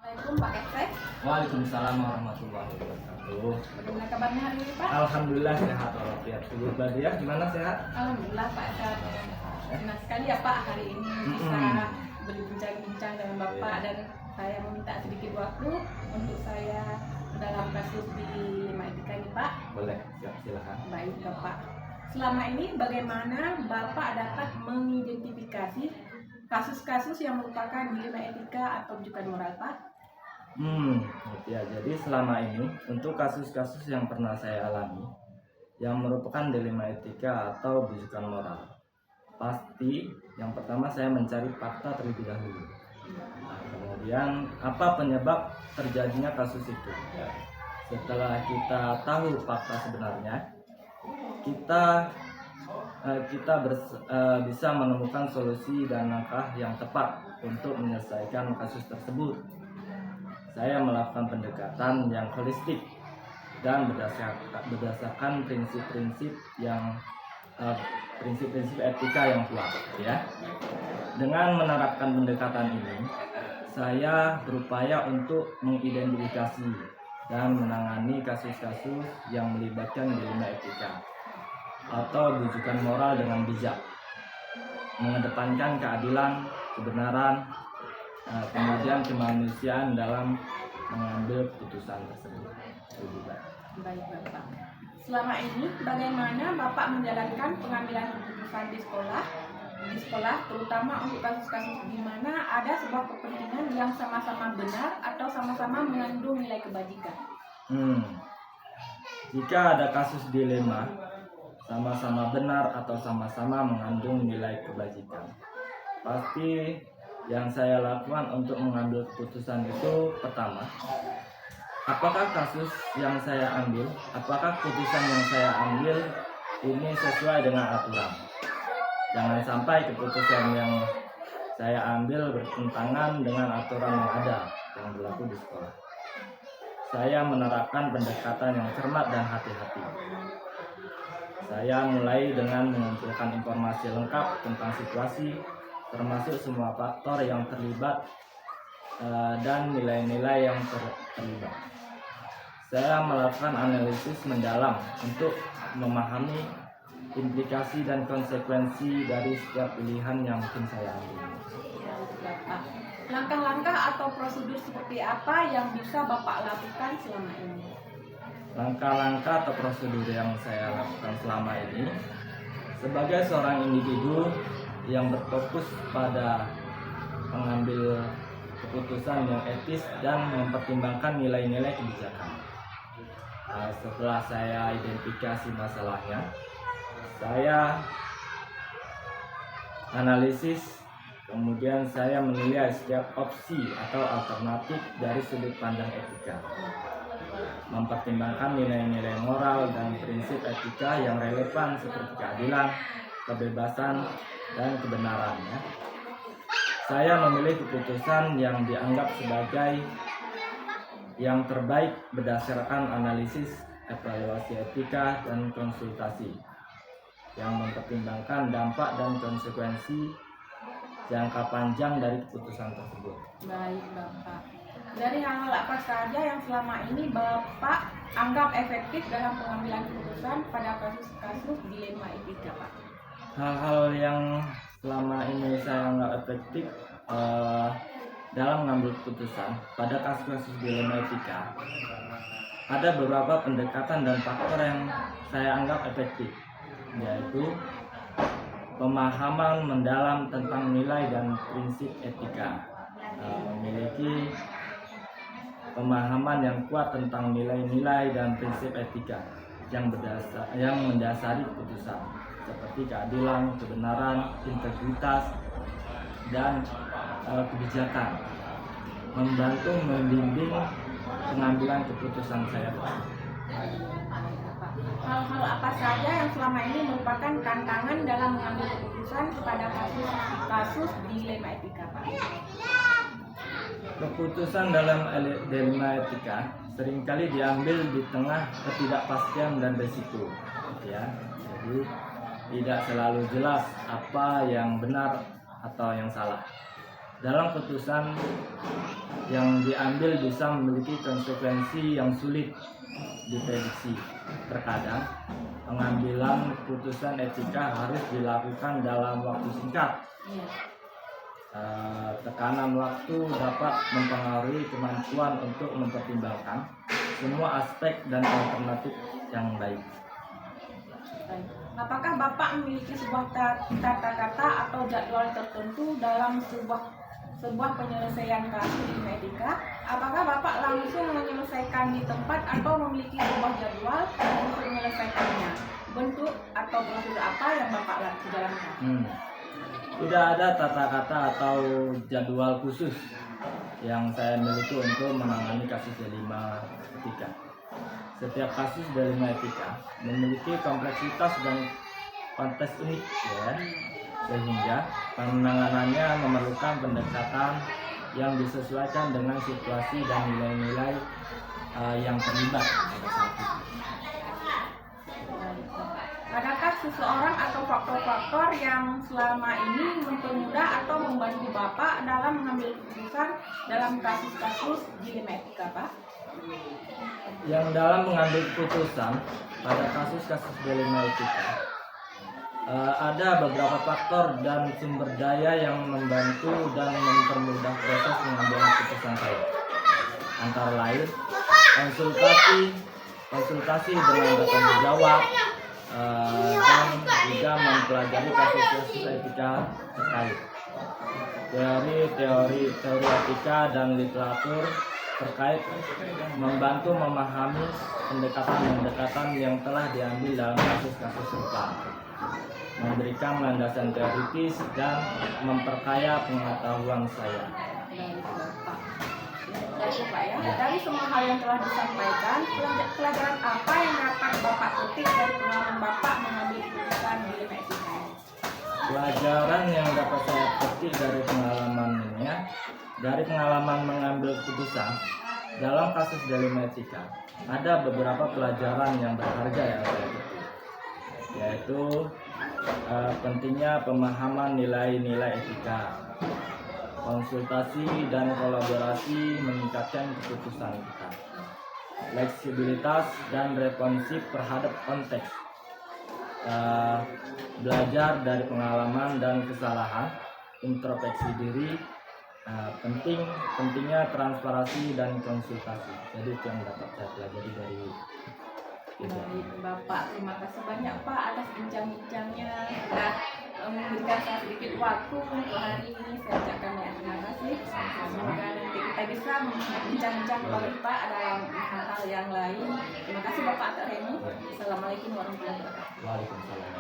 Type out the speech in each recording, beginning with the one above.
Assalamualaikum Pak Efek. Waalaikumsalam warahmatullahi wabarakatuh. Bagaimana kabarnya hari ini Pak? Alhamdulillah sehat walafiat. Ibu Badiah gimana, sehat? Alhamdulillah Pak sehat. Senang sekali ya Pak hari ini bisa berbincang-bincang dengan Bapak dan saya meminta sedikit waktu untuk saya dalam kasus di Lima Etika ini Pak. Boleh, silakan. Baik Bapak. Selama ini bagaimana Bapak dapat mengidentifikasi kasus-kasus yang merupakan dilema etika atau rujukan moral Pak? Ya, jadi selama ini untuk kasus-kasus yang pernah saya alami yang merupakan dilema etika atau rujukan moral, pasti yang pertama saya mencari fakta terlebih dahulu. Nah, kemudian apa penyebab terjadinya kasus itu? Setelah kita tahu fakta sebenarnya, kita bisa menemukan solusi dan langkah yang tepat untuk menyelesaikan kasus tersebut. Saya melakukan pendekatan yang holistik dan berdasarkan prinsip-prinsip etika yang kuat, ya. Dengan menerapkan pendekatan ini, saya berupaya untuk mengidentifikasi dan menangani kasus-kasus yang melibatkan dilema etika atau rujukan moral dengan bijak, mengedepankan keadilan, kebenaran, kemudian kemanusiaan dalam mengambil keputusan tersebut. Baik Bapak. Selama ini bagaimana Bapak menjalankan pengambilan keputusan di sekolah terutama untuk kasus-kasus di mana ada sebuah kepentingan yang sama-sama benar atau sama-sama mengandung nilai kebajikan? Jika ada kasus dilema sama-sama benar atau sama-sama mengandung nilai kebajikan, pasti yang saya lakukan untuk mengambil keputusan itu, pertama, apakah kasus yang saya ambil, apakah keputusan yang saya ambil ini sesuai dengan aturan. Jangan sampai keputusan yang saya ambil bertentangan dengan aturan yang ada yang berlaku di sekolah. Saya menerapkan pendekatan yang cermat dan hati-hati. Saya mulai dengan mengumpulkan informasi lengkap tentang situasi, termasuk semua faktor yang terlibat dan nilai-nilai yang terlibat. Saya melakukan analisis mendalam untuk memahami implikasi dan konsekuensi dari setiap pilihan yang mungkin saya ambil. Langkah-langkah atau prosedur seperti apa yang bisa Bapak lakukan selama ini? Langkah-langkah atau prosedur yang saya lakukan selama ini, sebagai seorang individu yang berfokus pada mengambil keputusan yang etis dan mempertimbangkan nilai-nilai kebijakan. Setelah saya identifikasi masalahnya, saya analisis, kemudian saya menilai setiap opsi atau alternatif dari sudut pandang etika, mempertimbangkan nilai-nilai moral dan prinsip etika yang relevan seperti keadilan, kebebasan, dan kebenarannya. Saya memilih keputusan yang dianggap sebagai yang terbaik berdasarkan analisis, evaluasi etika, dan konsultasi yang mempertimbangkan dampak dan konsekuensi jangka panjang dari keputusan tersebut. Baik Bapak. Dari hal-hal apa saja yang selama ini Bapak anggap efektif dalam pengambilan keputusan pada kasus-kasus dilema etika Pak? Hal-hal yang selama ini saya anggap efektif dalam mengambil keputusan pada kasus-kasus dilema etika, ada beberapa pendekatan dan faktor yang saya anggap efektif, yaitu pemahaman mendalam tentang nilai dan prinsip etika, memiliki pemahaman yang kuat tentang nilai-nilai dan prinsip etika yang mendasari keputusan, seperti keadilan, kebenaran, integritas, dan kebijakan, membantu membimbing pengambilan keputusan saya. Hal-hal apa saja yang selama ini merupakan tantangan dalam mengambil keputusan pada kasus dilema etika Pak? Keputusan dalam dilema etika seringkali diambil di tengah ketidakpastian dan risiko, ya. Jadi tidak selalu jelas apa yang benar atau yang salah. dalam putusan yang diambil bisa memiliki konsekuensi yang sulit diprediksi. Terkadang pengambilan putusan etika harus dilakukan dalam waktu singkat. Tekanan waktu dapat mempengaruhi kemampuan untuk mempertimbangkan semua aspek dan alternatif yang baik. Apakah Bapak memiliki sebuah tata kata atau jadwal tertentu dalam sebuah penyelesaian kasus di etika? Apakah Bapak langsung menyelesaikan di tempat atau memiliki sebuah jadwal untuk menyelesaikannya? Bentuk atau prosedur apa yang Bapak jalankan? Tidak ada tata kata atau jadwal khusus yang saya miliki untuk menangani kasus delima etika. Setiap kasus delima etika memiliki kompleksitas dan konteks unik, ya, sehingga penanganannya memerlukan pendekatan yang disesuaikan dengan situasi dan nilai-nilai yang terlibat pada saat itu. Adakah seseorang atau faktor-faktor yang selama ini mempermudah atau membantu Bapak dalam mengambil keputusan dalam kasus-kasus dilema etika, Pak? Yang dalam mengambil keputusan pada kasus-kasus dilema etika, ada beberapa faktor dan sumber daya yang membantu dan mempermudah proses pengambilan keputusan saya. Antara lain, konsultasi dengan bertanggung jawab, dan juga mempelajari kasus-kasus etika terkait. Teori etika dan literatur terkait membantu memahami pendekatan-pendekatan yang telah diambil dalam kasus-kasus serupa, memberikan landasan teoritis dan memperkaya pengetahuan saya. Pak ya. Dari semua hal yang telah disampaikan, pelajaran apa yang dapat Bapak petik dari pengalaman Bapak mengambil keputusan dilema etika? Pelajaran yang dapat saya petik dari pengalaman mengambil keputusan dalam kasus dilema etika, ada beberapa pelajaran yang berharga yang saya petik, yaitu pentingnya pemahaman nilai-nilai etika. Konsultasi dan kolaborasi meningkatkan keputusan kita. Fleksibilitas dan responsif terhadap konteks. Belajar dari pengalaman dan kesalahan, introspeksi diri. Pentingnya transparansi dan konsultasi. Jadi itu yang dapat saya pelajari dari Bapak. Terima kasih banyak Pak atas bincang-bincangnya. Sudah memberikan saya sedikit waktu untuk hari ini. Saya ucapkan banyak terima kasih. Semoga nanti kita bisa bincang-bincang kembali Pak dalam hal-hal yang lain. Terima kasih Bapak atas ini. Assalamualaikum warahmatullahi wabarakatuh. Waalaikumsalam.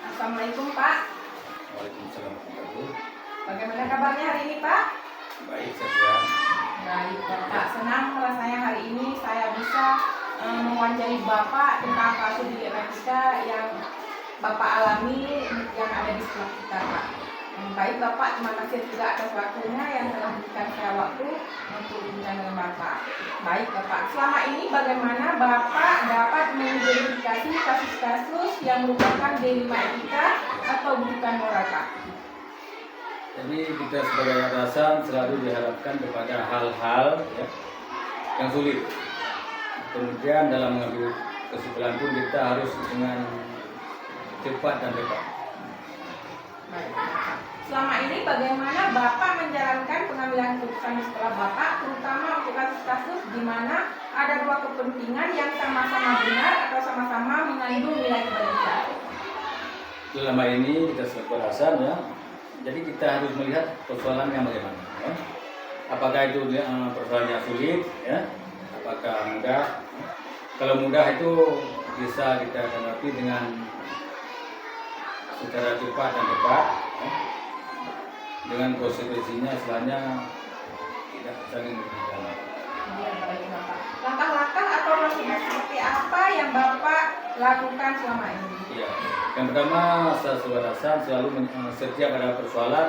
Assalamualaikum Pak. Waalaikumsalam warahmatullahi. Bagaimana kabarnya hari ini Pak? Baik saja. Baik Bapak, senang rasanya hari ini saya bisa mewawancarai Bapak tentang kasus dilema etika yang Bapak alami yang ada di sekolah kita Pak. Baik Bapak, terima kasih juga atas waktunya yang telah memberikan saya waktu untuk berbincang dengan Bapak. Baik Bapak, selama ini bagaimana Bapak dapat mengidentifikasi kasus-kasus yang merupakan dilema etika atau bukan moral Pak? Jadi kita sebagai atasan selalu diharapkan kepada hal-hal ya, yang sulit. Kemudian dalam mengambil kesimpulan pun kita harus dengan cepat dan tepat. Baik. Selama ini bagaimana Bapak menjalankan pengambilan keputusan di sekolah Bapak, terutama untuk kasus-kasus di mana ada dua kepentingan yang sama-sama benar atau sama-sama mengandung nilai kebajikan? Selama ini kita selaku atasan ya, jadi kita harus melihat persoalan yang bagaimana. Ya. Apakah itu persoalan yang sulit, ya? Apakah mudah? Kalau mudah itu bisa kita hadapi dengan secara cepat dan tepat. Ya. Dengan konsekuensinya setelahnya tidak saling berjalan. Iya, baik Bapak. Langkah-langkah atau prosedur seperti apa yang Bapak lakukan selama ini? Ya. Yang pertama, saya sebagai atasan selalu setiap ada persoalan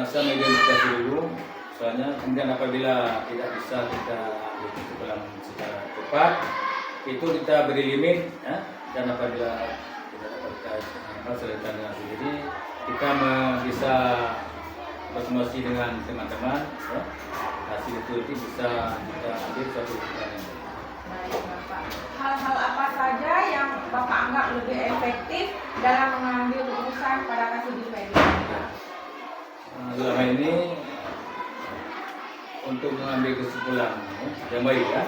saya mengidentifikasi dulu soalnya, kemudian apabila tidak bisa kita ambil kesimpulan secara cepat, itu kita beri limit ya, dan apabila kita dapat selesai dengan sendiri, kita bisa berkomunikasi dengan teman-teman, ya. Hasil itu bisa kita ambil suatu keputusan yang baik. Baik Bapak. Hal-hal apa saja yang Bapak anggap lebih efektif dalam mengambil keputusan pada kasus di Medan? Selama ini untuk mengambil kesimpulan yang baik, ya.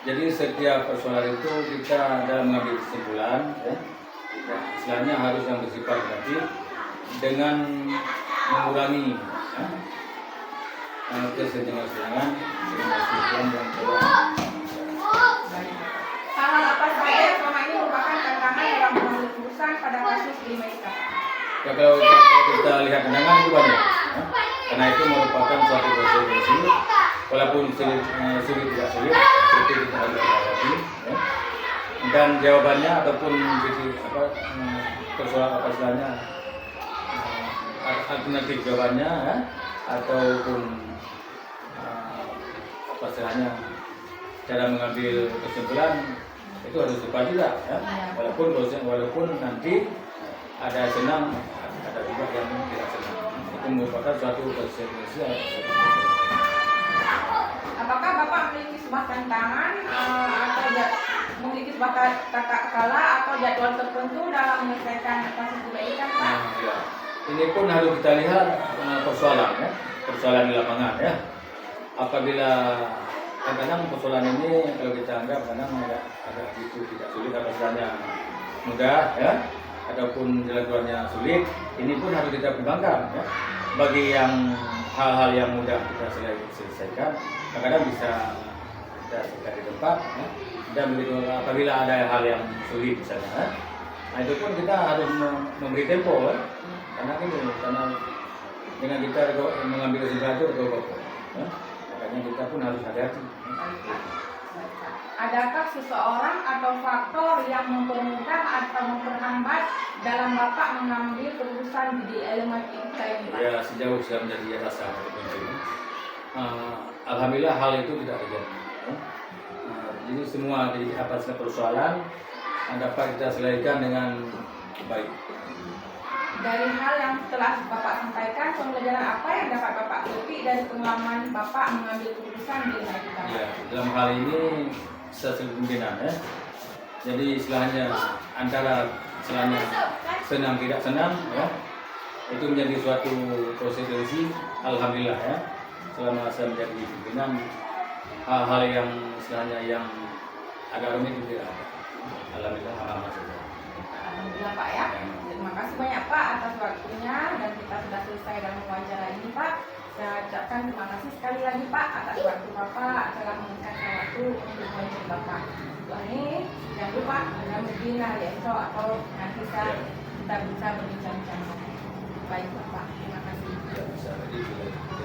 Jadi setiap persoalan itu kita dalam mengambil kesimpulan, ya, istilahnya harus yang bersifat negatif dengan mengurangi kesenjangan dengan kesimpulan yang telah. Hal-hal apa saja yang selama ini merupakan tantangan dalam mengambil keputusan pada kasus di Medan? Ya, kalau kita lihat tantangan itu banyak, ya. Karena itu merupakan suatu konsekuensi, walaupun sulit tidak sulit, itu kita harus hadapi, ya. Dan jawabannya ataupun persoalan apa istilahnya alternatif jawabannya, ya, ataupun apa istilahnya cara mengambil kesimpulan itu harus tepat juga, ya. Walaupun nanti ada senang, ada juga yang tidak senang. Itu merupakan suatu konsekuensi. Apakah Bapak memiliki sebuah tantangan atau memiliki sebuah tata kelola atau jadwal tertentu dalam menyelesaikan kasus kebaikan, Pak? Ya. Ini pun harus kita lihat persoalan, ya, persoalan di lapangan, ya. Apabila kadang-kadang persoalan ini kalau kita anggap kadang agak itu tidak sulit, apa istilahnya mudah, ya, ataupun jalan keluarnya sulit, ini pun harus kita pertimbangkan, ya. Bagi yang hal-hal yang mudah kita selesaikan, kadang-kadang bisa kita selesai di tempat, ya. Dan begitu apabila ada hal yang sulit misalnya, ya, nah itu pun kita harus memberi tempo, ya. Karena dengan kita mengambil kesimpulan itu betul-betul, ya. Makanya kita pun harus hati-hati. Adakah seseorang atau faktor yang mempermudah atau memperhambat dalam Bapak mengambil keputusan di elemen kita ini, Pak? Ya, sejauh saya menjadi rasa alhamdulillah hal itu tidak terjadi, ya. Jadi semua apa persoalan dapat kita selesaikan dengan baik. Dari hal yang telah Bapak sampaikan, pembelajaran apa yang dapat Bapak petik dari pengalaman Bapak mengambil keputusan di elemen kita? Ya, dalam hal ini kemungkinan, ya. Jadi istilahnya antara istilahnya senang tidak senang, ya, itu menjadi suatu konsekuensi. Alhamdulillah, ya, selama saya menjadi pimpinan, hal-hal yang istilahnya yang agak rumit itu tidak ada. Alhamdulillah, aman saja. Alhamdulillah, Pak, ya. Terima kasih banyak Pak atas waktunya, dan kita sudah selesai dalam wawancara ini, Pak. Saya ucapkan terima kasih sekali lagi Pak atas waktu Bapak telah menyempatkan waktu untuk wawancara Bapak. Wah, ini jangan lupa ada mungkin hari esok atau nanti kita bisa berbincang-bincang. Baik Bapak, terima kasih. Ya, bisa. Jadi,